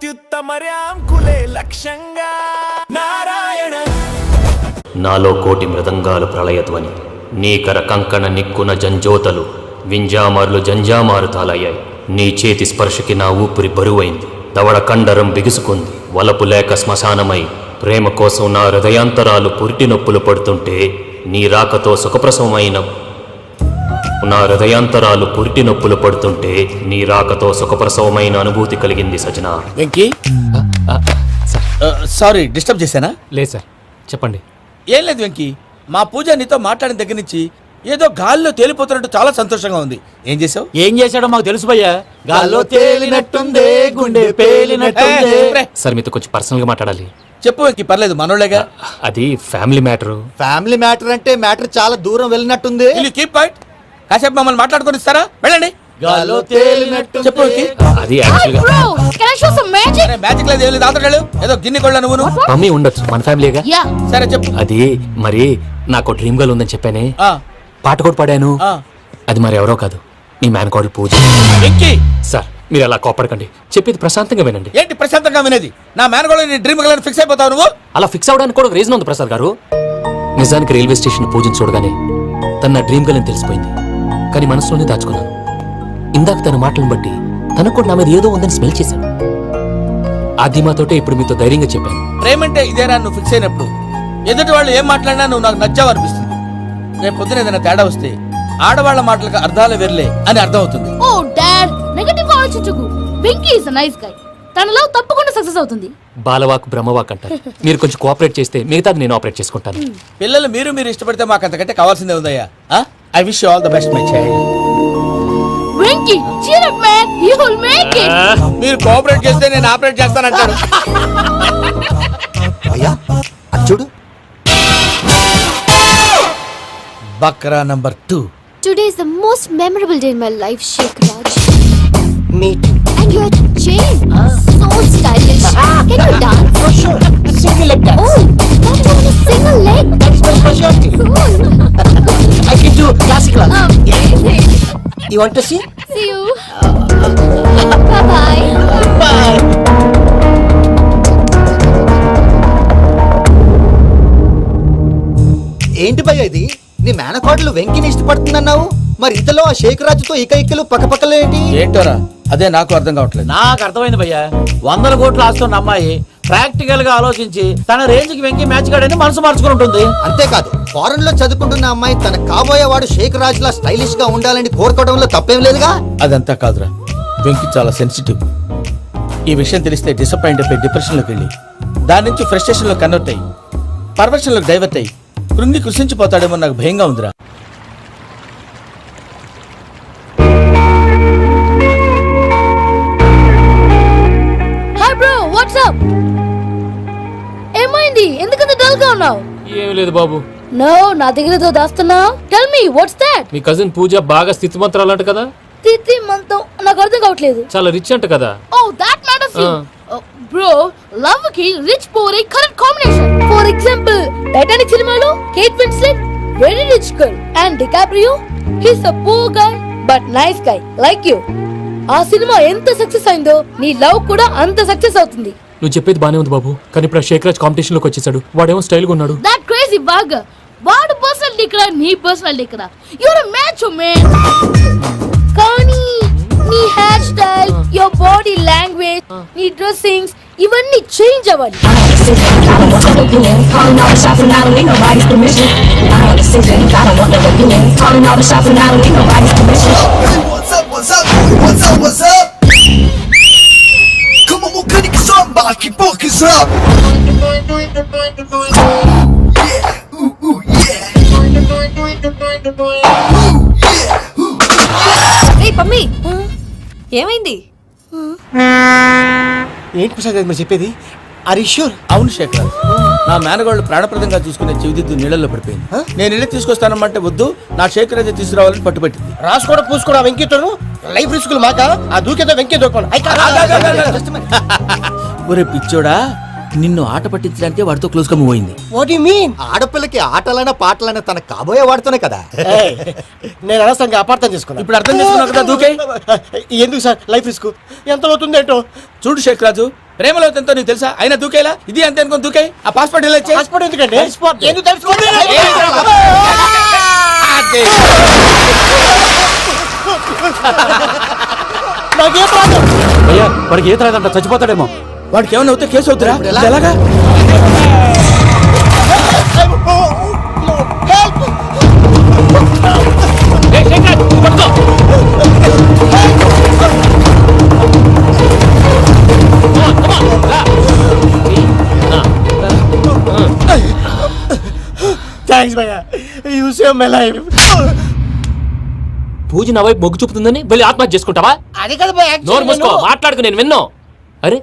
అత్యుత్తమర్యాం కులే లక్ష్యంగా నారాయణ. నాలో కోటి మృదంగాలు ప్రళయధ్వని, నీకర కంకణ నిక్కున జంజోతలు వింజామారులు జంజామారుతాలయ్యాయి. నీ చేతి స్పర్శకి నా ఊపిరి బరువైంది, దవడ కండరం బిగుసుకుంది. వలపు లేక శ్మశానమై ప్రేమ కోసం నా హృదయాంతరాలు పురిటి నొప్పులు పడుతుంటే నీ రాకతో సుఖప్రసవమైన సుఖప్రసవమైన అనుభూతి కలిగింది సజనా. వెంకీ, సారీ డిస్టర్బ్ చేశానా? లేదు సార్, చెప్పండి. ఏం లేదు వెంకీ, మా పూజ నీతో మాట్లాడిన దగ్గర నుంచి ఏదో గాల్లో తేలిపోతున్నట్టు చాలా సంతోషంగా ఉంది. ఏం చేసావు? ఏం చేశాడో మాకు తెలుసు భయ్యా. గాల్లో తేలినట్టుందే, గుండె పేలినట్టుందే. సార్ మీతో కొంచెం పర్సనల్ గా మాట్లాడాలి. చెప్పు వెంకీ, పర్లేదు, మనోళ్ళేగా. అది ఫ్యామిలీ మ్యాటర్. ఫ్యామిలీ మ్యాటర్ అంటే మ్యాటర్ చాలా దూరం వెళ్ళినట్టుంది. Keep point. కాసేపు మమ్మల్ని మాట్లాడుకొని ఇస్తారా? వెళ్ళండి. గాల్లో తేలినట్టు చెప్పు వెంకీ. అది యాక్చువల్గా మ్యాజిక్ లేదు, ఏం లేదు, ఆతడాడు ఏదో గిన్నె కొళ్ళ నువ్వు. మమ్మీ ఉండొచ్చు, మన ఫ్యామిలీగా. సరే చెప్పు. అది మరి నాకు డ్రీమ్ గర్ల్ ఉందని చెప్పానే, పాట కూడా పాడాను. అది మరి ఎవరో కాదు, మీ మేనకోడలు పూజ. సార్ మీరు అలా కోపడకండి, చెప్పేది ప్రశాంతంగా వినండి. ఏంటి ప్రశాంతంగా వినేది? నా మేనకోడలు నీ డ్రీమ్ గర్ల్ ఫిక్స్ అయిపోతావు నువ్వు. అలా ఫిక్స్ అవడానికి కూడా రీజన్ ఉంది ప్రసాద్ గారు. నిజానికి రైల్వే స్టేషన్ పూజను చూడగానే తన నా డ్రీమ్ గర్ల్ అని తెలిసిపోయింది, కానీ మనసులోనే దాచుకున్నాను. ఇందాక తన మాటలను బట్టి తనకు కూడా నా మీద ఏదో ఉందని స్మెల్ చేశాను. ఆ ధీమాతోటే ఇప్పుడు మీతో ధైర్యంగా చెప్పాను. ప్రేమంటే ఇదేనా నువ్వు ఫిక్స్ అయినప్పుడు? ఎదుటి వాళ్ళు ఏం మాట్లాడినా నువ్వు నాకు నచ్చావు అనిపిస్తుంది. రేపు పొద్దున ఏదైనా తేడా వస్తే ఆడవాళ్ల మాటలకు అర్థాలు వెర్లే అని అర్థం అవుతుంది. ఓ డాడ్, నెగటివ్ ఆలోచించకు. Venky is a nice guy. తన లవ్ తప్పకుండా సక్సెస్ అవుతుంది. బాలవాక్ బ్రహ్మవాక్ అంటారు. మీరు కొంచెం కోఆపరేట్ చేస్తే మిగతాది నేను ఆపరేట్ చేసుకుంటాను. పిల్లలు మీరు ఇష్టపడితే మాకు అంతకంటే కావాల్సిందే ఉందయ్యా. I wish you all the best my child. Venky cheer up man, you will make it. మీరు కోఆపరేట్ చేస్తే నేను ఆపరేట్ చేస్తానంటారు. అయ్యా చూడు, Bakra number 2. Today is the most memorable day in my life, Sheikh Raj. Me too. And your chain, so stylish. Can you dance? For sure. Single leg dance. Oh, not even a single leg. That is my specialty. Cool. I can do classical. Amazing. You want to see? See you. Bye-bye. Bye. ఏంటి భయ్య ఇది? నీ మేనకోడలు వెంకిని ఇష్టపడుతుందన్నావు, మరి ఇంతలో ఆ షేక్ రాజుతో ఇకలు పక్కపక్కలు ఏంటి? ఏంటోరా, అదే నాకు అర్థం కావట్లేదు. నాకు అర్థమైంది భయ్యా. 100 కోట్లు ఆస్తున్న అమ్మాయి ప్రాక్టికల్ గా ఆలోచించి తన రేంజ్ కి వెంకీ మ్యాచ్ కాడని మనసు మార్చుకుని ఉంటుంది. అంతేకాదు, ఫారెన్ లో చదువుకుంటున్న అమ్మాయి తన కాబోయేవాడు షేక్ రాజ్ లా స్టైలిష్ గా ఉండాలని కోరుకోవడంలో తప్పేం లేదుగా. అదంతా కాదురా, వెంకీ చాలా సెన్సిటివ్. ఈ విషయం తెలిస్తే డిసప్పాయింట్ అయిపోయి డిప్రెషన్ లోకి వెళ్ళి దాని నుంచి ఫ్రస్ట్రేషన్ లో కన్వర్ట్ అయ్యి పర్వర్షన్ లోకి డైవర్ట్ అయ్యి కృంగి కృషించిపోతాడేమో నాకు భయంగా ఉందిరా. Hi bro, what's up? ఏమైంది? ఎందుకంత డల్ గా ఉన్నావు? ఏం లేదు బాబు. నో, నా దగ్గర ఏదో దాస్తున్నావు. Tell me what's that? మీ కజిన్ పూజ బాగా స్థితిమంతరాలు అంట కదా. తిత్తి మంతం నాకు అర్థం కావట్లేదు. చాలా రిచ్ అంట కదా. Oh, that matters to you. Bro, love ki rich poor a correct combination. For example, Titanic cinema Kate Winslet, very rich girl, and DiCaprio, he's a poor guy but nice guy like you. ఆ cinema ఎంత success అయిందో నీ love కూడా అంత success అవుతుంది. నువ్వు చెప్పేది బానే ఉంది బాబు, కానీ ఇప్పుడు షేక్ రాజ్ కాంపిటీషన్ లోకి వచ్చేసాడు. వాడేమో స్టైల్ గా ఉన్నాడు. That crazy bug. వాడు పర్సనాలిటీ ఇక్కడ, నీ పర్సనాలిటీ ఇక్కడ. You're a match, man. కానీ నీ hair style, your body language, నీ డ్రెస్సింగ్స్ ఇవన్నీ చేంజ్ అవ్వాలి. పమ్మి, ఏమైంది? ఏంటి ప్రసాద్ గారు చెప్పేది? Are you sure? అవును శేఖర్, నా మేనగోళ్ళు ప్రాణప్రదంగా చూసుకునే చెవిదిద్దు నీళ్ళల్లో పడిపోయింది. నేను ఇల్లు తీసుకొస్తానమ్మంటే వద్దు, నా శేఖర్ అయితే తీసుకురావాలని పట్టుబట్టింది. రాసుకోవడం పూసుకోవడం వెంకీతోను లైఫ్ రిస్కులు మాక, ఆ దూకేదో వెంకీ దూకోను. ఒరే పిచ్చోడా, నిన్ను ఆట పట్టించడానికి వాడితో క్లోజ్ గా మూవ్ అయింది. What you mean? ఆడపిల్లకి ఆటలైనా పాటలైనా తన కాబోయే వాడుతూనే కదా. నేను అనవసరంగా అపార్థం చేసుకున్నా. ఇప్పుడు అర్థం చేసుకున్నావు కదా, దూకే. ఎందుకు సార్ లైఫ్ రిస్క్ ఎంత అవుతుంది ఏంటో. చూడు శేఖరాజు, ప్రేమలో ఎంతో నీకు తెలుసా? అయినా దూకేలా ఇది అంతే అనుకుని దూకే. ఆ పాస్పోర్ట్ ఎలా ఇచ్చే? పాస్పోర్ట్ ఎందుకండి? ఎందుకు తెలుసుకోండి? అదే. నాకేం ప్రాబ్లం? అయ్యా వాడికి ఈత రాదంట, చచ్చిపోతాడేమో. వాడికి ఏమైనా అవుతే కేసు అవుతురా? ఎలా? ఎలాగా? థ్యాంక్స్ భయ్యా, యూ సేవ్ మై లైఫ్. పూజ నా వైపు మొగ్గు చూపుతుందని వెళ్ళి ఆత్మహత్య చేసుకుంటావా? అది కదా భయ్యా, నోరు మూసుకో, మాట్లాడుకు, నేను విన్నాను. అరే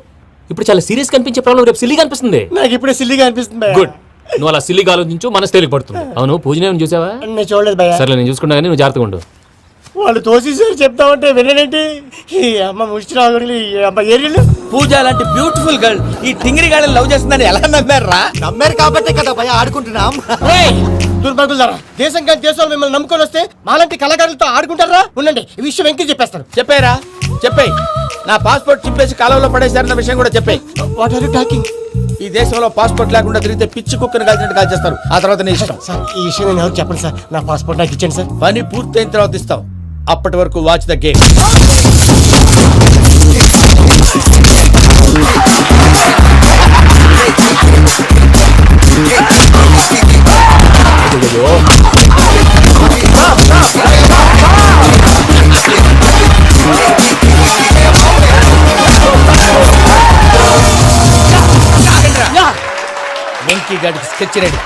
ఇప్పుడు చాలా సీరియస్ కనిపించే ప్రాబ్లం రేపు సిల్లీగా అనిపిస్తుంది. నాకు ఇప్పుడే సిల్లిగా అనిపిస్తుంది భయ్యా. గుడ్, నువ్వు అలా సిల్లీగా ఆలోచించు, మనసు తేలిక పడుతుంది. అవును పూజనే చూసావా? నేను చూడలేదు భయ్యా. సర్లే నేను చూసుకుంటా కానీ నువ్వు జాగ్రత్తగా ఉండు. వాళ్ళు తోసేసారు చెప్తామంటే వినడేంటి? ఈ అమ్మ ముష్టిరాగుడి అమ్మ ఏరియలు. పూజ లాంటి బ్యూటిఫుల్ గర్ల్ ఈ టింగిరి గాడిని లవ్ చేస్తుందని ఎలా నమ్మారా? నమ్మారు కాబట్టే కదా భయ ఆడుకుంటున్నాం. దుర్భగులారా, దేశం కానీ దేశాలు మిమ్మల్ని నమ్ముకొని వస్తే మాలాంటి కళాకారులతో ఆడుకుంటారా? ఉండండి, ఈ విషయం వెంకీ చెప్పేస్తాను. చెప్పారా? చెప్పేయ్. నా పాస్పోర్ట్ చింపేసి కాలంలో పడేశారన్న విషయం కూడా చెప్పేయ్. What are you talking? ఈ దేశంలో పాస్పోర్ట్ లేకుండా తిరిగితే పిచ్చి కుక్కను కాల్చినట్టు కాల్చేస్తారు. ఆ తర్వాత నీ ఇష్టం. సార్ ఈ విషయం నేను ఎవరు చెప్పండి సార్, నా పాస్పోర్ట్ నాకు ఇచ్చేయండి సార్. పని పూర్తయిన తర్వాత ఇస్తాం. అప్పటి వరకు వాచ్ ద గేమ్. వెంకీ గాడికి స్కెచ్ రెడీ.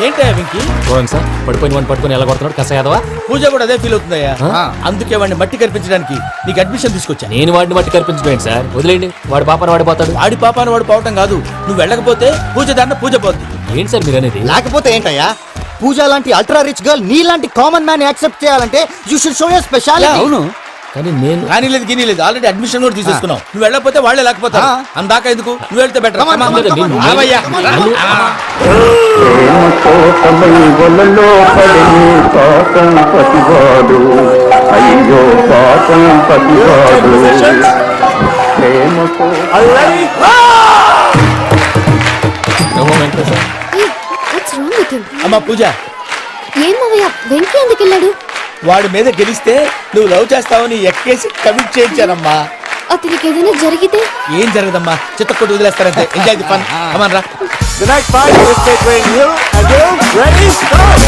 ఏంటయ్యా వెంకీ? చూడండి సార్, పడిపోయిన వాడిని పట్టుకొని ఎలా కొడుతున్నాడు కస యాదవా. పూజ కూడా అదే ఫీల్ అవుతుందయ్యా. అందుకే వాడిని మట్టి కనిపించడానికి నీకు అడ్మిషన్ తీసుకొచ్చా. నేను వాడిని బట్టి కనిపించబోయింది సార్, వదిలేండి. వాడి పాపన వాడిపోతాడు. వాడి పాపాను వాడు పోవటం కాదు, నువ్వు వెళ్ళకపోతే పూజ దాన్న పూజ పోద్ది. ఏంటి సార్ మీరు అనేది? లేకపోతే ఏంటయ్యా, పూజ లాంటి అల్ట్రా రిచ్ గర్ల్ నీ లాంటి కామన్ మ్యాన్ యాక్సెప్ట్ చేయాలంటే you should show your speciality. అవును, కానీ నేను కానీ లేదు గిని లేదు, ఆల్రెడీ అడ్మిషన్ కూడా తీసేసుకున్నావు. నువ్వు వెళ్ళకపోతే వాళ్ళే లేకపోతారు. అందాక ఎందుకు, నువ్వు వెళ్తే better. Come on, come on, come on. రావయ్యా. కోసమై వలలో పడిని పాపం పతివాడు, అయ్యో పాపం పతివాడు. ప్రేమతో What's wrong with him? అమ్మా పూజ, ఏం మావయ్య, వెంకీ ఎందుకు వెళ్ళాడు? వాడి మీద గెలిస్తే నువ్వు లవ్ చేస్తావని ఎక్కేసి కమిట్ చేయించానమ్మా. అతనికి ఏదైనా జరిగితే? ఏం జరగదమ్మా, చిత్తకొట్టు వదిలేస్తారంతే. Enjoy the fun. కమాన్ రా. The next fight is between you and you. Ready, start!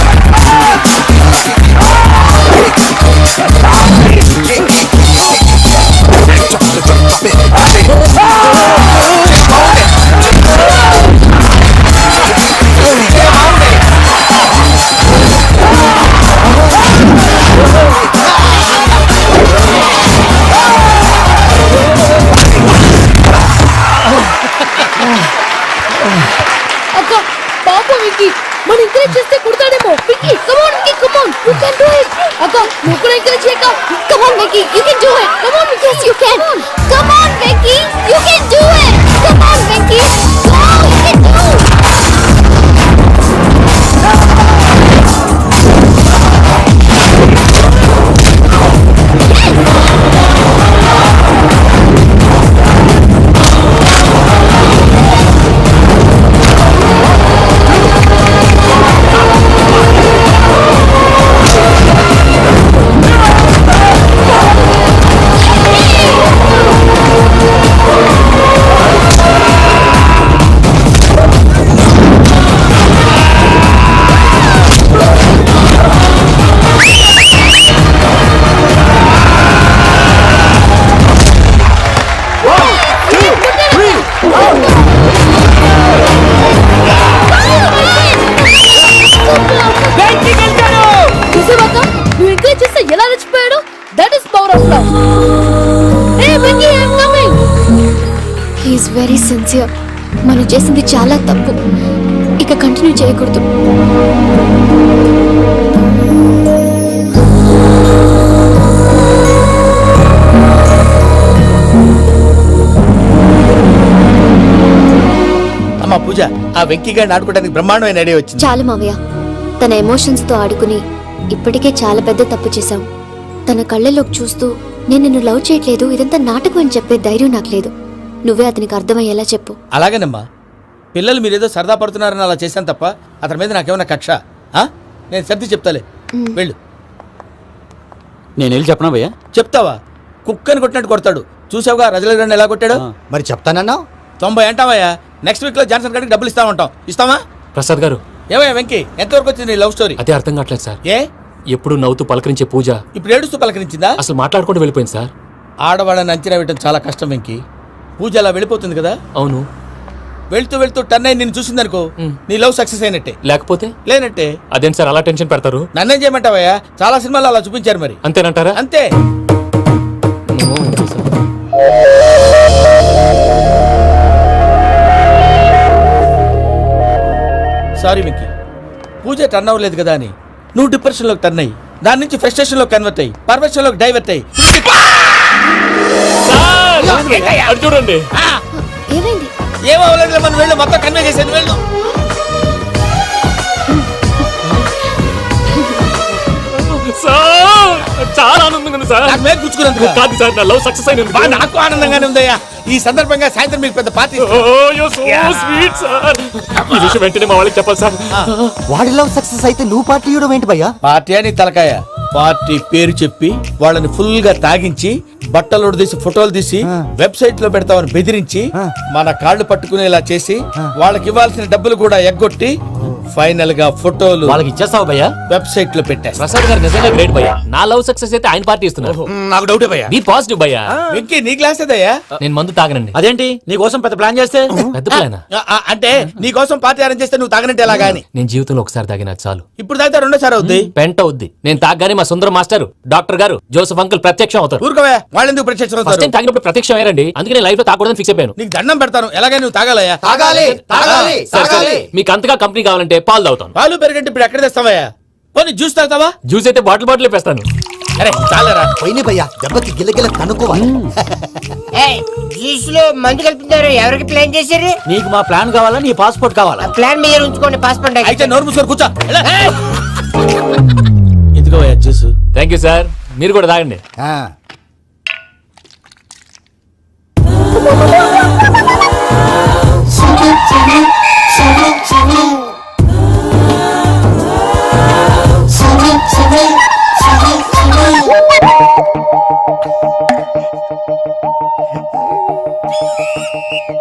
అక్క పాపం విక్కీ, మన ఎంకరేజ్ చేస్తే కుడతాడేమో. Vicky come on, Vicky come on, you can do it. అక్క నువ్వు కూడా ఎంకరేజ్ చేయక. Come on, Vicky, you can do it. Come on, yes, you can. Come on, Vicky, you can do it. Come on, Vicky, go, you can do it. చూసావా అక్క, నువ్వు encourage చేస్తే ఎలా రెచ్చిపోయాడు. That is power of love. Hey Vicky, I am coming. He is very sincere. మనం చేసింది చాలా తప్పు, ఇక కంటిన్యూ చేయకూడదు. అమ్మా పూజ, ఆ వెంకీ గారిని ఆడుకోవడానికి బ్రహ్మాండమైన ఐడియా వచ్చింది. చాలు మావయ్య, తన ఎమోషన్స్ తో ఆడుకుని ఇప్పటికే చాలా పెద్ద తప్పు చేశావు. తన కళ్ళలోకి చూస్తూ నేను నిన్ను లవ్ చేయట్లేదు, ఇదంతా నాటకం అని చెప్పే ధైర్యం నాకు లేదు. నువ్వే అతనికి అర్థమయ్యేలా చెప్పు. అలాగేనమ్మా. పిల్లలు మీరేదో సరదా పడుతున్నారని అలా చేశాను తప్ప అతని మీద నాకేమన్నా కక్ష? నేను సర్ది చెప్తాలే, వెళ్ళు. నేను వెళ్ళి చెప్పనా భయ్యా? చెప్తావా? కుక్కని కొట్టినట్టు కొడతాడు. చూసావుగా రజల గండి ఎలా కొట్టాడు? మరి చెప్తానన్నావు. 90 అంటావయ్యా. నెక్స్ట్ వీక్ లో జాన్సన్ గారికి డబ్బులు ఇస్తామంటాం. ఇస్తావా? ప్రసాద్ గారు, ఏమయ్యా వెంకీ, ఎంతవరకు వచ్చింది నీ లవ్ స్టోరీ? అదే అర్థం కావట్లేదు సార్. ఏ ఎప్పుడు నవ్వుతూ పలకరించే పూజ ఇప్పుడు ఏడుస్తూ పలకరించిందా? అసలు మాట్లాడుకుంటూ వెళ్ళిపోయింది సార్. ఆడవాళ్ళని అంచనా వేయడం చాలా కష్టం వెంకీ. పూజ అలా వెళ్ళిపోతుంది కదా. అవును. వెళ్తూ వెళ్తూ టర్న్ అయి నిన్ను చూసిందనుకో, నీ లవ్ సక్సెస్ అయినట్టే. లేకపోతే లేనట్టే. అదేం సార్ అలా టెన్షన్ పెడతారు? నన్నేం చేయమంటావయ్యా? చాలా సినిమాలు అలా చూపించారు మరి. అంతేనంటారా? అంతే. సారీ వెంకీ, పూజ టర్న్ అవ్వలేదు కదా అని నువ్వు డిప్రెషన్ లోకి టర్న్ అయ్యి దాని నుంచి ఫ్రస్ట్రేషన్ లో కన్వర్ట్ అయ్యి పర్వర్షన్ లోకి డైవర్ట్ అయ్యి చూడండి. ఏమైంది? ఏమవ్వలేదు, మనం వెళ్ళు, మొత్తం కన్వే చేసేది వెళ్ళు. చాలా ఆనందంగా ఉంది సార్. నాకు మీద కూర్చుకున్నందుకు కాదు సార్, నా లవ్ సక్సెస్ అయినందుకు. నాకు ఆనందంగానే ఉందయ్యా. ఈ సందర్భంగా సాయంత్రం మీకు పెద్ద పార్టీ. Sweet sir. ఈ విషయం వెంటనే మా వాళ్ళకి చెప్పాలి సార్. వాడి లవ్ సక్సెస్ అయితే నువ్వు పార్టీ ఇవ్వడం ఏంటి భయ్యా? పార్టీ అని తలకాయ. పార్టీ పేరు చెప్పి వాళ్ళని ఫుల్ గా తాగించి బట్టలు తీసి ఫోటోలు తీసి వెబ్సైట్ లో పెడతామని బెదిరించి మన కాళ్ళు పట్టుకునేలా చేసి వాళ్ళకి ఇవ్వాల్సిన డబ్బులు కూడా ఎగ్గొట్టి ఫైనల్ గా ఫోటోలు వాళ్ళకి ఇచ్చేస్తావు భయ్యా? వెబ్సైట్ లో పెట్టేస్తా. ప్రసాద్ గారు నిజంగా గ్రేట్ భయ్యా. నా లవ్ సక్సెస్ అయితే ఆయన పార్టీ ఇస్తున్నారు. నాకు డౌటే భయ్యా. బీ పాజిటివ్ భయ్యా. వెంకీ నీ గ్లాస్ ఏదయ్యా? నేను మందు తాగనండి. అదేంటి నీ కోసం పెద్ద ప్లాన్ చేస్తే? పెద్ద ప్లానా? అంటే నీ కోసం పార్టీ అరేంజ్ చేస్తే నువ్వు తాగనంటే ఎలాగా అని. నేను జీవితంలో ఒకసారి తాగినా చాలు. ఇప్పుడు తాగితే రెండోసారి అవుద్ది. పెంట అవుద్ది. నేను తాగగానే మా సుందరం మాస్టర్, డాక్టర్ గారు, జోసెఫ్ అంకుల్ ప్రత్యక్షం అవుతారు. ఊరుకోవా, వాళ్ళెందుకు ప్రత్యక్షం ఫస్ట్ అవుతారు? టైం తాగినప్పుడు ప్రత్యక్షం అయ్యారండి. అందుకే నేను లైఫ్ లో తాగకూడదని ఫిక్స్ అయిపోయాను. నీకు దండం పెడతాను, ఎలాగే నువ్వు తాగాలయ్యా. తాగాలి తాగాలి సరే, సరే. తాగాలి. మీకు అంతగా కంపెనీ కావాలంటే పాలు తాగుతాను. పాలు పెరిగంటే ఇప్పుడు ఎక్కడ తెస్తావయ్యా? పోనీ జ్యూస్ తాగుతావా? జ్యూస్ అయితే బాటిల్ వేస్తాను. అరే చాలరా. పోయిన భయ్యా, దెబ్బకి గిల్లగిల్ల తనుకోవాలి. జ్యూస్ లో మందు కలుపుతున్నారు. ఎవరికి ప్లాన్ చేశారు? నీకు మా ప్లాన్ కావాలా? నీ పాస్పోర్ట్ కావాలా? ప్లాన్ మీద ఉంచుకోండి, పాస్పోర్ట్ అయితే నోరు మూసుకొని కూర్చో. ఎందుకోవయ్యా జ్యూస్? Thank you sir. మీరు కూడా తాగండి.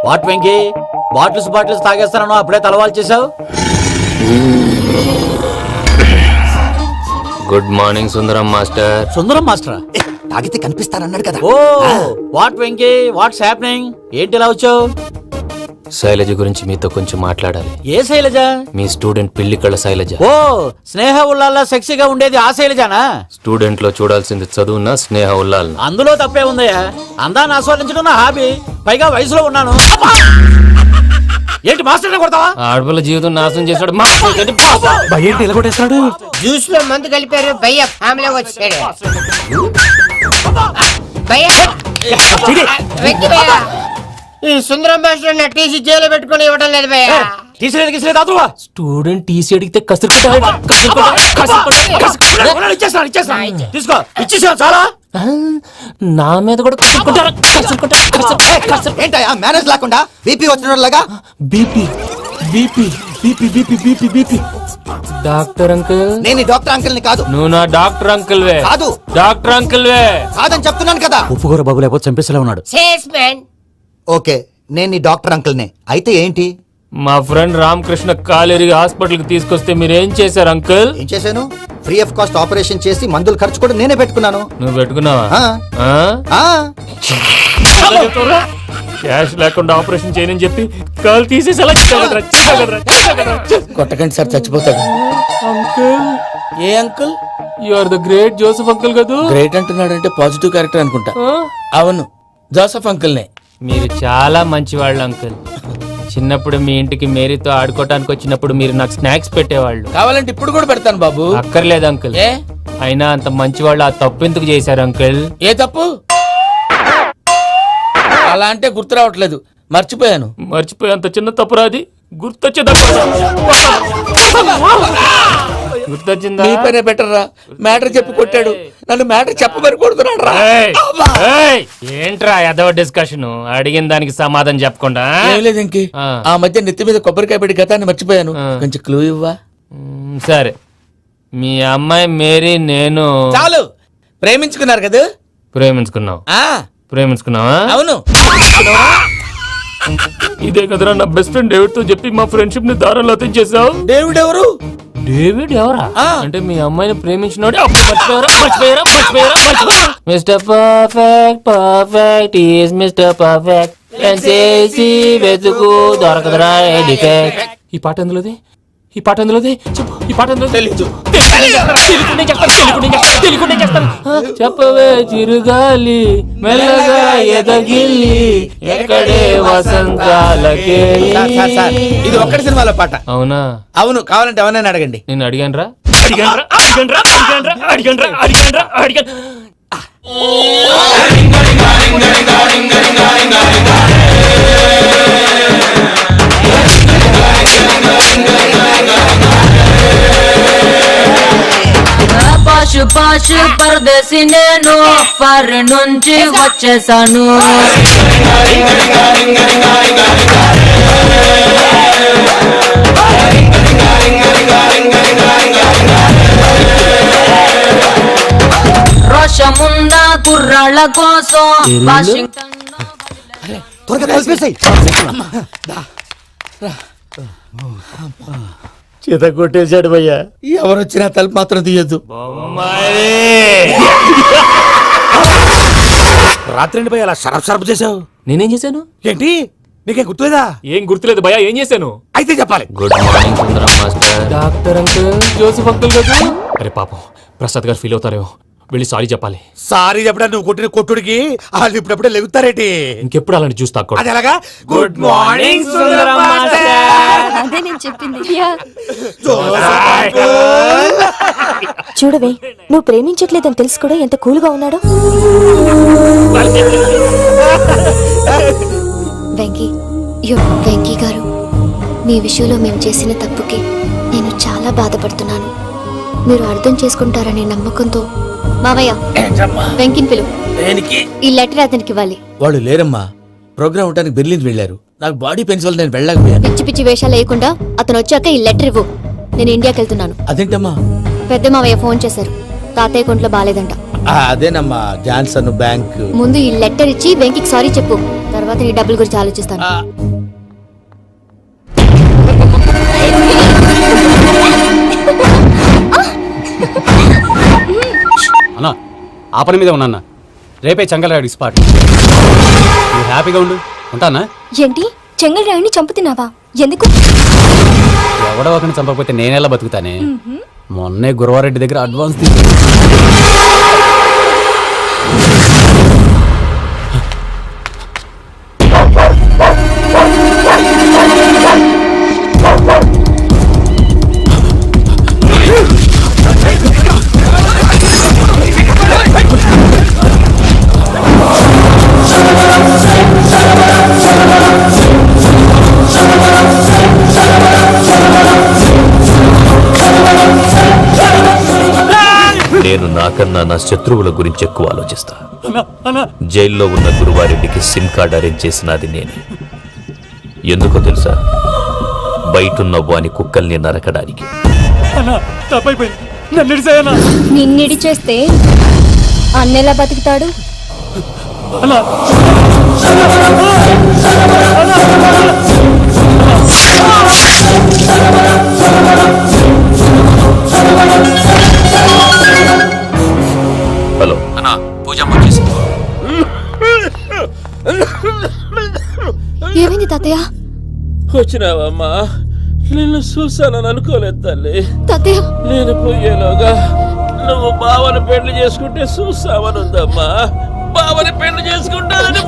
వాట్ వెంకీ, బాటిల్స్ తాగేస్తానో అప్పుడే తలవాలు చేసావు? Good morning Sundaram master. Sundaram మాస్టరా? తాగితే కనిపిస్తానన్నాడు కదా. Oh what Venky, what's happening? ఏంటి ఇలా వచ్చావు? శైలజ గురించి మీతో కొంచెం మాట్లాడాలి. ఏ శైలజ? మీ స్టూడెంట్ పిల్లి కళ్ళ శైలజ. ఓ స్నేహ ఉల్లాల్లో సెక్సీగా ఉండేది ఆ శైలజానా? స్టూడెంట్ లో చూడాల్సింది చదువున స్నేహ ఉల్లాల్. అందులో తప్పే ఉందయ్యా. అందాన్ని ఆస్వాదించడం నా హాబీ. పైగా వయసులో ఉన్నాను. ఏంటి మాస్టర్ కొడతావా? ఆడపిల్ల జీవితం నాశనం చేశాడు. జ్యూస్ లో మందు కలిపారు. భయ్య ఫ్యామిలీ వచ్చాడు. భయ్య వెక్కి భయ్య, ఈ సుందరం మాస్టర్ నా టీసీ జైలు పెట్టుకుని ఇవ్వడం లేదు భయ్య. తీసిలేదు స్టూడెంట్ టీసీ అడిగితే తీసుకో, ఇచ్చేసా చాలా. నా మీద కూడా ఏంటయ్యా మేనేజ్ లేకుండా బీపీ వచ్చినలాగా? BP BP BP BP BP BP. Doctor uncle, నేను ఈ డాక్టర్ అంకుల్ ని కాదు. నువ్వు నా డాక్టర్ అంకుల్ వే. కాదు. డాక్టర్ అంకుల్ వే కాదని చెప్తున్నాను కదా. ఉప్పుకూర బాబు లేకపోతే చంపేసేలా ఉన్నాడు. Sales man. ఓకే, నేను ఈ డాక్టర్ అంకుల్ నే. అయితే ఏంటి? మా ఫ్రెండ్ రామకృష్ణ కాలేరికి హాస్పిటల్ కి తీసుకొస్తే మీరేం చేశారు అంకుల్? ఏం చేశాను? ఫ్రీ ఆఫ్ కాస్ట్ ఆపరేషన్ చేసి మందుల ఖర్చు కూడా నేనే పెట్టుకున్నాను. నువ్వు పెట్టుకున్నావా? క్యాష్ లేకుండా ఆపరేషన్ చేయనని చెప్పి కాల్ తీసేసి కొట్టకండి సార్, చచ్చిపోతాడు. ఏ uncle? You are the great Joseph uncle కదా. గ్రేట్ అంటున్నాడంటే పాజిటివ్ క్యారెక్టర్ అనుకుంటా. అవును, జోసెఫ్ అంకుల్ నే. మీరు చాలా మంచి వాళ్ళు అంకుల్. చిన్నప్పుడు మీ ఇంటికి మేరీతో ఆడుకోవటానికి వచ్చినప్పుడు మీరు నాకు స్నాక్స్ పెట్టేవాళ్ళు. కావాలంటే ఇప్పుడు కూడా పెడతాను బాబు. అక్కర్లేదు అంకుల్. ఏ? అయినా అంత మంచి వాళ్ళు ఆ తప్పు ఎందుకు చేశారు అంకుల్? ఏ తప్పు? అలా అంటే గుర్తు రావట్లేదు, మర్చిపోయాను. మర్చిపోయేంత చిన్న తప్పురాది గుర్తొచ్చే గుర్తొచ్చిందా? నీ పనే బెటర్ రా. మ్యాటర్ చెప్పి కొట్టాడు, నన్ను మ్యాటర్ చెప్పమని కొడుతున్నాడు రా. ఏంట్రా ఎదవ డిస్కషన్? అడిగిన దానికి సమాధానం చెప్పకుండా ఏం లేదు ఇంకి, ఆ మధ్య నెత్తి మీద కొబ్బరికాయ పెట్టి గతాన్ని మర్చిపోయాను. కొంచెం క్లూ ఇవ్వా? సరే, మీ అమ్మాయి మేరీ నేను చాలు, ప్రేమించుకున్నారు కదా? ప్రేమించుకున్నావు. ప్రేమించుకున్నావా? అవును. ఇదే కదరా నా బెస్ట్ ఫ్రెండ్ డేవిడ్ తో చెప్పి మా ఫ్రెండ్షిప్ ని దారంలో తెచ్చేసావు. డేవిడ్ ఎవరు? డేవిడ్ ఎవరా? అంటే మీ అమ్మాయిని ప్రేమించినోడు. Mister perfect, perfect is mister perfect. చేసి వెతుకు దొరకదురా డిఫెక్ట్. ఈ పాట ఎందులోది? ఈ పాట ఎందులోది? చెప్పు, ఈ పాట ఎందులో? చెప్పవే చిరుగాలి మెల్లగా ఎదగిల్లి ఎక్కడే వసంతాలకే. ఇది ఒక్కటి సినిమాలో పాట. అవునా? అవును, కావాలంటే ఎవరైనా అడగండి. నేను అడిగాను రా. పాషు పాషు పరదేశి నేను ఫారెన్ నుంచి వచ్చేసాను. రోషమున్న కుర్రాళ్ళ కోసం వాషింగ్టన్ త్వరగా కలిపేసాయి. చేత కొట్టేశాడు భయ్యా. ఎవరొచ్చినా తలుపు మాత్రం తీయద్దు. రాత్రి భయ్య అలా షరఫ్ షరఫ్ చేసావు. నేనేం చేశాను? ఏంటి నీకేం గుర్తులేదా? ఏం గుర్తులేదు భయ్యా. ఏం చేశాను? అయితే చెప్పాలి. Good morning Sundaram master. Doctor uncle, Joseph uncle కదా? అరే పాపం, ప్రసాద్ గారు ఫీల్ అవుతారేమో. వెళ్ళి సారీ చెప్పాలి. సారీ చెప్పడా నువ్వు కొట్టిన కొట్టుడికి వాళ్ళు ఇప్పుడప్పుడే లెగుతారేటి. ఇంకెప్పుడు అలాంటి చూస్తా. అది ఎలాగా? Good morning Sundaram master. అదే నేను చెప్పింది. చూడవే, నువ్వు ప్రేమించట్లేదని తెలుసు కూడా ఎంత కూల్గా ఉన్నాడో. వెంకీ గారు, మీ విషయంలో మేము చేసిన తప్పుకి నేను చాలా బాధపడుతున్నాను. మీరు అర్థం చేసుకుంటారనే నమ్మకంతో మావయ్య వెంకిని పిలువు. ఈ లెటర్ అతనికి ఇవ్వాలి. వాళ్ళు లేరమ్మా, ప్రోగ్రామ్ ఉండడానికి బెర్లిన్ వెళ్ళారు. నాకు బాడీ పెయిన్స్ వల్ల నేను వెళ్ళలేకపోయాను. పిచ్చి పిచ్చి వేషాలు వేయకుండా అతను వచ్చాక ఈ లెటర్ ఇవ్వు. నేను ఇండియాకి వెళ్తున్నాను. అదేంటమ్మా? పెద్ద మావయ్య ఫోన్ చేశారు, తాతయ్య కొంట్లో బాలేదంట. అదేనమ్మా, జాన్సన్ బ్యాంక్. ముందు ఈ లెటర్ ఇచ్చి వెంకికి సారీ చెప్పు, తర్వాత నీ డబ్బుల గురించి ఆలోచిస్తాను. అన్నా, ఆ పని మీద ఉన్నా. రేపే చెంగల్రాయుడు స్పాట్. నువ్వు హ్యాపీగా ఉండు. ఉంటానా? ఏంటి, చెంగల్రాయుడిని చంపుతున్నావా? ఎందుకు? ఎవడో ఒకరిని చంపకపోతే నేనెలా బతుకుతానే. మొన్నే గురవారెడ్డి దగ్గర అడ్వాన్స్ తీసుకు. నేను నాకన్నా నా శత్రువుల గురించి ఎక్కువ ఆలోచిస్తా. జైల్లో ఉన్న గురువారెడ్డికి సిమ్ కార్డ్ అరేంజ్ చేసినది నేనే. ఎందుకో తెలుసా? బయటున్న వాని కుక్కల్ని నరకడానికి. నిన్నిడి చేస్తే అన్నెలా బతుకుతాడు? హలో అన్నా, పూజమ్మ వచ్చేసింది. ఏమైంది తాతయ్య? వచ్చినావమ్మా, నిన్ను చూసానని అనుకోలేదు తల్లి. తాతయ్య, నేను పోయేలోగా నువ్వు బావని పెళ్లి చేసుకుంటే చూసావనుందమ్మా. బావని పెళ్లి చేసుకుంటానని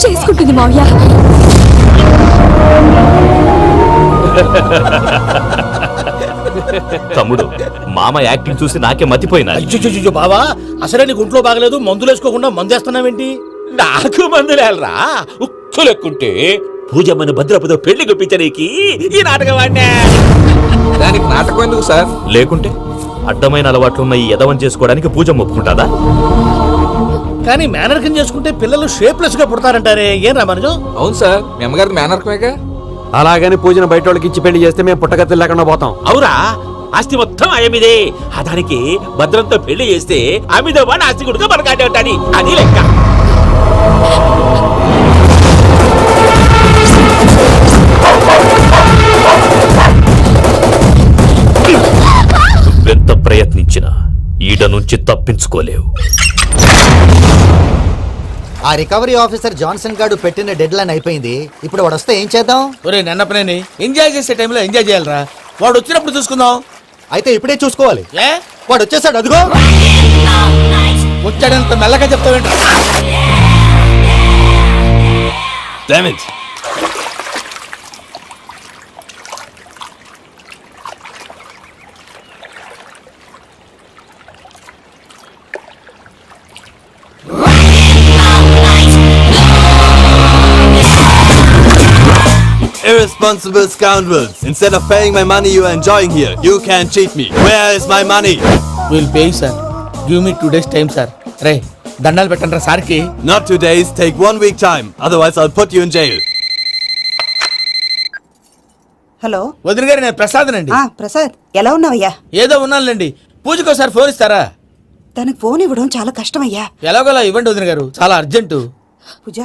చేసుకుంటుంది మావయ్య. తమ్ముడు, మామ యాక్టింగ్ చూసి నాకే మతిపోయినా. అయ్యో బావా, అసలే నీకు ఒంట్లో బాగలేదు, మందులు వేసుకోకుండా మందు వేస్తున్నావేంటి? నాకు మందులేలరా, ఉక్కు లెక్కుంటే పూజమ్మని భద్రపదో పెళ్లి గుప్పించనీకి ఈ నాటకం ఆడినా. దానికి నాటకం ఎందుకు సార్? లేకుంటే అడ్డమైన అలవాట్లున్న ఈ యదవం చేసుకోవడానికి పూజమ్మ ఒప్పుకుంటాదా? కానీ మేనర్కం చేసుకుంటే పిల్లలు షేప్లెస్ గా పుడతారంటారే, ఏం రామానుజం? అవును సార్, మీ అమ్మగారికి మేనర్కమేగా. అలాగని పూజను బయట వాళ్ళకి ఇచ్చి పెళ్లి చేస్తే మేము పుట్టగతి లేకుండా పోతాం. అవురా, ఆస్తి మొత్తం ఆయమిదే. దానికి భద్రంతో పెళ్లి చేస్తే ఆమెతో వాడు ఆస్తి గుడిగా మనకాడే ఉంటాని, అది లెక్క. నువ్వెంత ప్రయత్నించినా ఈడ నుంచి తప్పించుకోలేవు. ఆ రికవరీ ఆఫీసర్ జాన్సన్ గారు పెట్టిన డెడ్ లైన్ అయిపోయింది. ఇప్పుడు వాడు వస్తే ఏం చేద్దాం? ఒరే నన్నపనేని, ఎంజాయ్ చేసే టైంలో ఎంజాయ్ చేయాలరా. వాడు వచ్చినప్పుడు చూసుకుందాం. అయితే ఇప్పుడే చూసుకోవాలి. ఏ వాడు వచ్చేసాడు, అదిగో. వచ్చాడంత మెల్లగా చెప్తావేంట? Irresponsible scoundrels. Instead of paying my money you are enjoying here, you can cheat me. Where is my money? Will pay sir. Give me 2 days time sir. రే దండాలు పెట్టండి రా సార్కి. Not 2 days, take 1 week time. Otherwise I'll put you in jail. Hello వదిన గారు, నేను ప్రసాదనండి. ప్రసాద్, ఎలా ఉన్నావయ్యా? ఏదో ఉన్నానులేండి. పూజకి ఒకసారి ఫోన్ ఇస్తారా? తనకు ఫోన్ ఇవ్వడం చాలా కష్టమయ్యా. ఎలాగోలా ఇవ్వండి వదిన గారు, చాలా అర్జెంటు. పూజ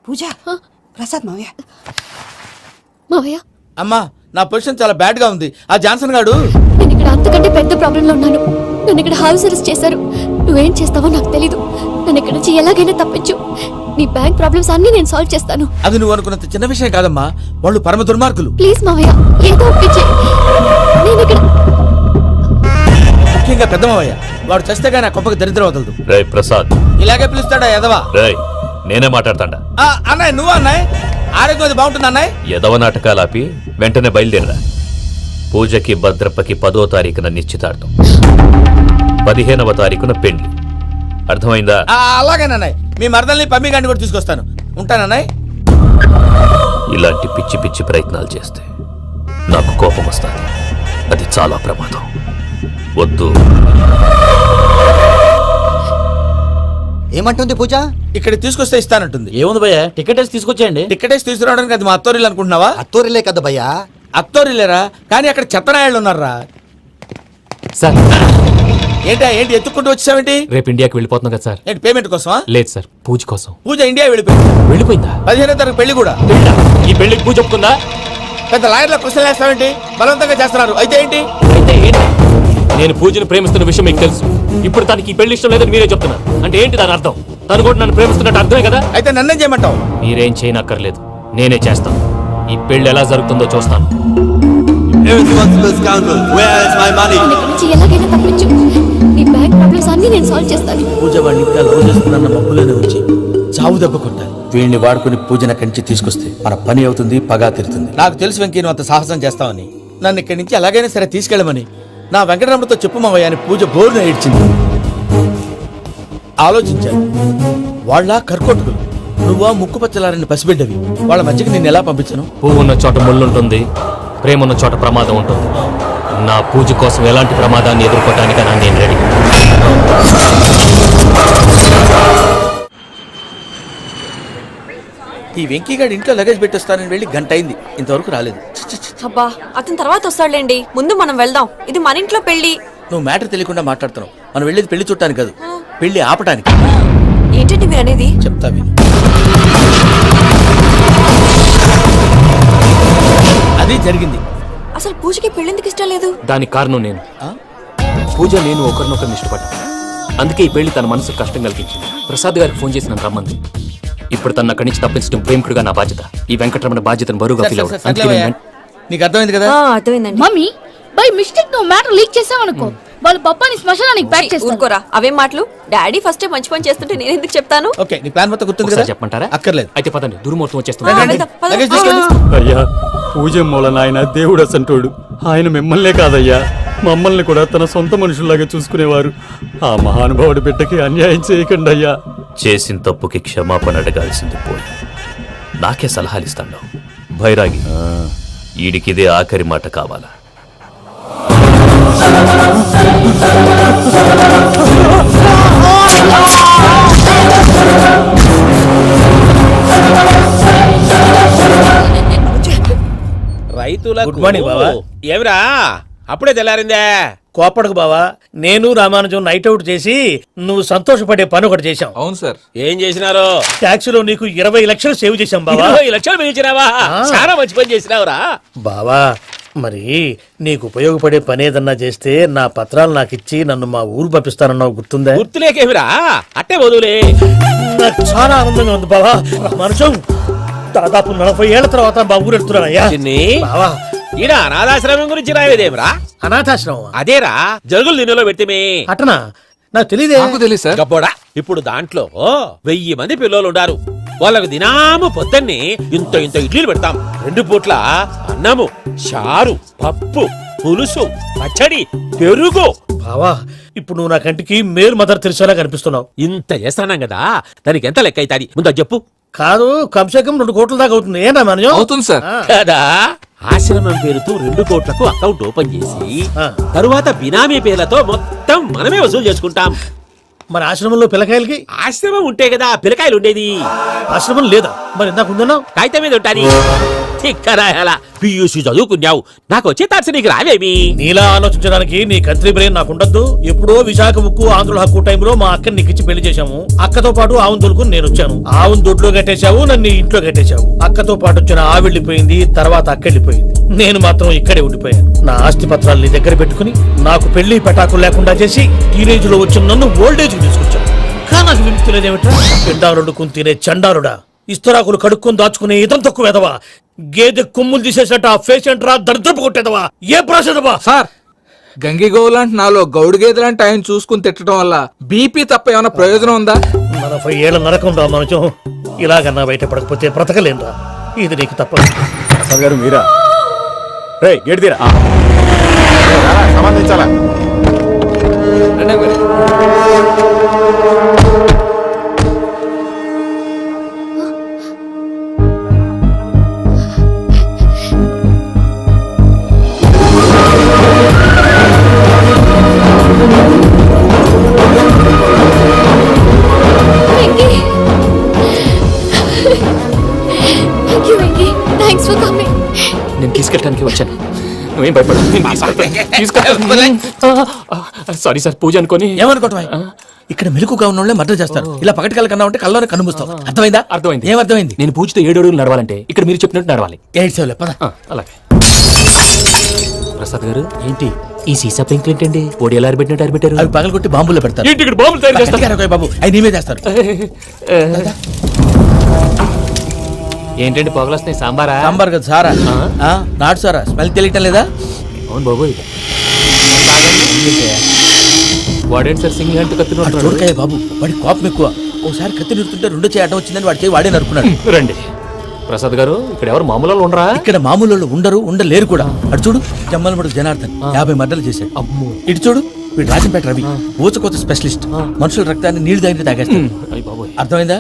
పూజ, ప్రసాద్ మావయ్య. మావయ్య, అమ్మా, నా పొజిషన్ చాలా బ్యాడ్ గా ఉంది. ఆ జాన్సన్ గాడు నేను ఇక్కడ అంతకంటే పెద్ద ప్రాబ్లంలో ఉన్నాను. నన్ను ఇక్కడ హౌస్ అరెస్ట్ చేశారు. నువ్వేం చేస్తావో నాకు తెలీదు. నన్ను ఇక్కడ నుంచి ఎలాగైనా తప్పించు. నీ బ్యాంక్ ప్రాబ్లమ్స్ అన్ని నేను సాల్వ్ చేస్తాను. అది నువ్వు అనుకున్నంత చిన్న విషయం కాదమ్మా. వాళ్ళు పరమ దుర్మార్గులు. ప్లీజ్ మావయ్య, ఏదో ఒప్పించే. నేను ఇక్కడ ముఖ్యంగా పెద్ద మావయ్య, వాడు చేస్తే గానీ ఆ కొంపకి దరిద్రం వదలదు. రేయ్ ప్రసాద్, ఇలాగే పిలుస్తాడా ఎదవా? రేయ్ నేనే మాట్లాడతాడా? అన్నయ్య, నువ్వు అన్నయ్య. ఆరోగ్యం అది బాగుంటుంది అన్నయ్య. యదవ నాటకాలు ఆపి వెంటనే బయలుదేరరా. పూజకి భద్రప్పకి 10వ తారీఖున నిశ్చితార్థం, 15వ తారీఖున పెళ్లి. అర్థమైందా? అలాగేనన్నయ్య. మీ మరదల్ని పమ్మి గండి కూడా తీసుకొస్తాను. ఉంటానన్నయ్య. ఇలాంటి పిచ్చి పిచ్చి ప్రయత్నాలు చేస్తే నాకు కోపం వస్తుంది. అది చాలా ప్రమాదం. వద్దు. ఏమంటుంది పూజ? ఇక్కడ తీసుకొస్తే ఇస్తానంటుంది. ఏముంది భయ్యా, టికెట్ వేసి తీసుకొచ్చేయండి. టికెట్ వేసి తీసుకురావడానికి అది మా అత్తోరిల్లు అనుకుంటున్నావా? అత్తూరిలే కదా భయ్యా. అత్తోరిల్లేరా, కానీ అక్కడ చెత్తనాయాళ్ళు ఉన్నారా. సార్, ఏంటి ఎత్తుక్కుంటూ వచ్చావేంటి? రేపు ఇండియాకి వెళ్ళిపోతున్నాం కదా సార్. ఏంటి పేమెంట్ కోసమా? లేదు సార్, పూజ కోసం. పూజ ఇండియా వెళ్ళిపోయింది. వెళ్ళిపోయిందా? 15వ తారీఖు పెళ్లి కూడా. ఈ పెళ్లికి పూజ ఒప్పుకుందా? పెద్ద లాయర్ల క్వశ్చన్ వేస్తావేంటి? బలవంతంగా చేస్తున్నారు. అయితే ఏంటి? అయితే ఏంటి? నేను పూజను ప్రేమిస్తున్న విషయం మీకు తెలుసు. ఇప్పుడు తనకి ఈ పెళ్లి ఇష్టం లేదని మీరే చెప్తున్నారు. అంటే ఏంటి దాని అర్థం? తను కూడా నన్ను ప్రేమిస్తున్నట్టు అర్థమే కదా? అయితే నన్నేం చేయమంటావు? మీరేం చేయనక్కర్లేదు, నేనే చేస్తాను. ఈ పెళ్లి ఎలా జరుగుతుందో చూస్తాను. Irresponsible scoundrels. Where is my money? నన్ను ఇక్కడ నుంచి ఎలాగైనా తప్పించు. నీ బ్యాంక్ ప్రాబ్లమ్స్ అన్ని నేను సాల్వ్ చేస్తాను. పూజ వాడిని ఇంకా లవ్ చేస్తున్న మబ్బులోనే ఉంచి చావు దెబ్బ కొట్టాలి. వీళ్ళని వాడుకుని పూజన కంచి తీసుకొస్తే మన పని అవుతుంది, పగా తీరుతుంది. నాకు తెలుసు వెంకీ, నువ్వు అంత సాహసం చేస్తావని. నన్ను ఇక్కడి నుంచి ఎలాగైనా సరే తీసుకెళ్ళమని నా వెంకటరమణతో చెప్పు మావయ్య అని పూజ బోరున ఏడ్చింది. ఆలోచించాను. వాళ్ళ కర్కోటకులు, నువ్వా ముక్కుపచ్చలారని పసిబిడ్డవి. వాళ్ళ మధ్యకి నేను ఎలా పంపించను? పువ్వు ఉన్న చోట ముళ్ళుంటుంది, ప్రేమ ఉన్న చోట ప్రమాదం ఉంటుంది. నా పూజ కోసం ఎలాంటి ప్రమాదాన్ని ఎదుర్కోవటానికైనా నేను రెడీ. ఈ వెంకీగాడి ఇంట్లో లగేజ్ పెట్టొస్తానని వెళ్ళి గంట అయింది, ఇంతవరకు రాలేదు. అబ్బా, అతని తర్వాత వస్తాడులేండి. ముందు మనం వెళ్దాం. ఇది మన ఇంట్లో పెళ్లి. నువ్వు మ్యాటర్ తెలియకుండా మాట్లాడుతున్నావు. మనం వెళ్ళేది పెళ్లి చుట్టానికి కాదు, పెళ్లి ఆపటానికి. ఏంటంటే మీరు అనేది? చెప్తా విను. అది జరిగింది. అసలు పూజకి పెళ్ళెందుకు ఇష్టం లేదు? దానికి కారణం నేను. పూజ నేను ఒకరినొకరిని ఇష్టపడ్డా. అందుకే ఈ పెళ్లి తన మనసుకు కష్టం కలిగించింది. ప్రసాద్ గారికి ఫోన్ చేసి నన్ను రమ్మంది. ఇప్పుడు తన అక్కడి నుంచి తప్పించడం ప్రేమికుడుగా నా బాధ్యత. ఈ వెంకటరమణ బాధ్యతను బరువుగా ఫీల్ అవ్వదు. నీకు అర్థమైంది కదా? అర్థమైందండి. మమ్మీ, బై మిస్టేక్ నువ్వు మ్యాటర్ లీక్ చేసావనుకో, వాళ్ళు పప్పాని శ్మశానానికి ప్యాక్ చేస్తారు. ఊరుకోరా, అవేం మాటలు? డాడీ ఫస్ట్ మంచి పని చేస్తుంటే నేను ఎందుకు చెప్తాను? ఓకే, నీ ప్లాన్ మొత్తం గుర్తుంది కదా? ఒకసారి చెప్పమంటారా? అక్కర్లేదు. అయితే పదండి, దుర్ముహూర్తం వచ్చేస్తుంది. రండి, లగేజ్ తీసుకెళ్ళు. అయ్యా, పూజ మూలన ఆయన దేవుడు అసంటోడు. ఆయన మిమ్మల్నే కాదయ్యా, మమ్మల్ని కూడా తన సొంత మనుషుల్లాగా చూసుకునేవారు. ఆ మహానుభావుడి బిడ్డకి అన్యాయం చేయకండి అయ్యా. చేసిన తప్పుకి క్షమాపణ అడగాల్సింది పోయి నాకే సలహాలు ఇస్తాడు. భైరాగి, ఈడికిదే ఆఖరి మాట కావాలా? రైతుల గుడ్ మార్నింగ్ బావా. ఏమిరా అప్పుడే తెల్లారిందే? కోపడకు బావా, నేను రామానుజం నైట్ అవుట్ చేసి నువ్వు సంతోషపడే పని ఒకటి చేశాం. అవును సార్. ఏం చేసినారు? ట్యాక్సీలో నీకు 20 లక్షలు సేవ్ చేశాం బావా. 20 లక్షలు మిగిల్చినావా? చాలా మంచి పని చేసినావురా బావా, మరి నీకు ఉపయోగపడే పని ఏదన్నా చేస్తే నా పత్రాలు నాకు ఇచ్చి నన్ను మా ఊరు పంపిస్తానన్నావు, గుర్తుందా? గుర్తులేకేమిరా, అట్టే వదులే. నాకు చాలా ఆనందంగా ఉంది బావా. రామానుజం, దాదాపు 40 ఏళ్ల తర్వాత మా ఊరు ఎడుతున్నానయ్యా. చిన్ని, బావా, ఈడ అనాథాశ్రమం గురించి రాయలేదేమిరా? అనాథాశ్రమం అదేరా, జరుగులు దీనిలో పెట్టిమే. అటనా? నాకు తెలియదే. తెలియదు సార్. గబ్బోడా, ఇప్పుడు దాంట్లో 1000 మంది పిల్లలు ఉండారు. వాళ్ళకు దినాము పొద్దున్నే ఇంత ఇంత ఇడ్లీలు పెడతాం. 2 పూట్ల అన్నము, చారు, పప్పు, పులుసు, పచ్చడి, పెరుగు. బావా, ఇప్పుడు నువ్వు నా కంటికి మేలు మదర్ తెరిసేలా కనిపిస్తున్నావు. ఇంత చేస్తానం కదా, దానికి ఎంత లెక్క అవుతుంది ముందు అది చెప్పు. కాదు, కంసే కం 2 కోట్ల దాకా అవుతుంది. ఏనా మనం? అవుతుంది సార్. కదా, ఆశ్రమం పేరుతో 2 కోట్లకు అకౌంట్ ఓపెన్ చేసి తరువాత బినామీ పేర్లతో మొత్తం మనమే వసూలు చేసుకుంటాం. మరి ఆశ్రమంలో పిల్లకాయలకి? ఆశ్రమం ఉంటే కదా పిల్లకాయలు ఉండేది. ఆశ్రమం లేదా? మరి ఇందాక ఉందన్నావు. కాగితం మీద ఉంటాది. తిక్కరాయాల పియూసీ చదువుకున్నావు, నాకు వచ్చే తాట్స్ నీకు రావేమి? నీలా ఆలోచించడానికి నీ కంట్రీ బ్రెయిన్ నాకు ఉండద్దు. ఎప్పుడో విశాఖ ఉక్కు ఆంధ్రుల హక్కు టైంలో మా అక్కని నీకిచ్చి పెళ్లి చేశాము. అక్కతో పాటు ఆవును దొడుకుని నేను వచ్చాను. ఆవును దొడ్లో కట్టేశావు, నన్ను ఇంట్లో కట్టేశావు. అక్కతో పాటు వచ్చిన ఆవు వెళ్ళిపోయింది, తర్వాత అక్క వెళ్ళిపోయింది. నేను మాత్రం ఇక్కడే ఉండిపోయాను. నా ఆస్తి పత్రాలు నీ దగ్గర పెట్టుకుని నాకు పెళ్లి పెటాకులు లేకుండా చేసి టీనేజ్ లో వచ్చిన నన్ను ఓల్డేజ్ తీసుకొచ్చాను. కానీ నాకు విముక్తి లేదేమిట్రా? పిండారుడుకుని తినే చండారుడా, ఇస్తరాకులు కడుక్కొని దాచుకునే ఇతం తక్కువ ఎదవా, గేదె కొమ్ములు తీసేసట ఆ పేషెంట్ రా దరిద్రపు కొట్టేదవా, ఏ ప్రాసెదవా? సార్, గంగిగోవు లాంటి నాలో గౌడు గేదె లాంటి ఆయన చూసుకుని తిట్టడం వల్ల బీపీ తప్ప ఏమైనా ప్రయోజనం ఉందా? 40 ఏళ్ల నరకం రా మనచం. ఇలాగన్నా బయటపడకపోతే బ్రతకలేనురా. ఇది నీకు తప్పదు. ప్రసాద్ గారు మీరా? రే గేట్ తీరా. సంబంధించాలా? నేను తీసుకెళ్ళడానికి వచ్చాను, నువ్వేం భయపడదు. సారీ సార్, పూజ అనుకోని. ఏమనుకోవటం? ఇక్కడ మెలకుగా ఉన్న వాళ్ళే మర్డర్ చేస్తారు. ఇలా పగటి కళ్ళ కన్నా ఉంటే కళ్ళలోనే కనుమూస్తావు. అర్థమైందా? అర్థమైంది. ఏమర్థమైంది? నేను పూజతో 7 అడుగులు నడవాలంటే ఇక్కడ మీరు చెప్పినట్టు నడవాలి. 8 పద. అలాగే. ప్రసాద్ గారు, ఏంటి ఈ సీసా పెంకులు ఏంటండి? పొడి ఎలా అరబెట్టినట్టు అరబెట్టారు? అవి పగలగొట్టి బాంబులో పెడతారు. ఏంటి ఇక్కడ బాంబులు తయారు చేస్తారు? బాబు, అవి నీవే చేస్తారు. ఏంటండి పొగలు వస్తున్నాయి? సాంబారా? సాంబార్ కదా సారా. నాటు సారా. స్మెల్ తెలియటం లేదా? అవును బాబు. వాడేంటి సార్ సింగిల్ హ్యాండ్ కత్తి చూడకాయ బాబు, వాడి కోపం ఎక్కువ. ఒకసారి కత్తి నిరుతుంటే 2 చేయడం వచ్చిందని వాడి చేయి వాడే నరుకున్నాడు. రండి ప్రసాద్ గారు, ఇక్కడ ఎవరు మామూలు వాళ్ళు ఉండరా? ఇక్కడ మామూలు వాళ్ళు ఉండరు, ఉండలేరు కూడా. అటు చూడు, జమ్మలమడు జనార్దన్ 50 మర్డర్లు చేశాడు. అమ్మో. ఇటు చూడు, వీడు రాజంపేట రవి, ఊచకోత స్పెషలిస్ట్. మనుషుల రక్తాన్ని నీళ్లు తాగి తాగేస్తాడు. బాబోయ్. అర్థమైందా?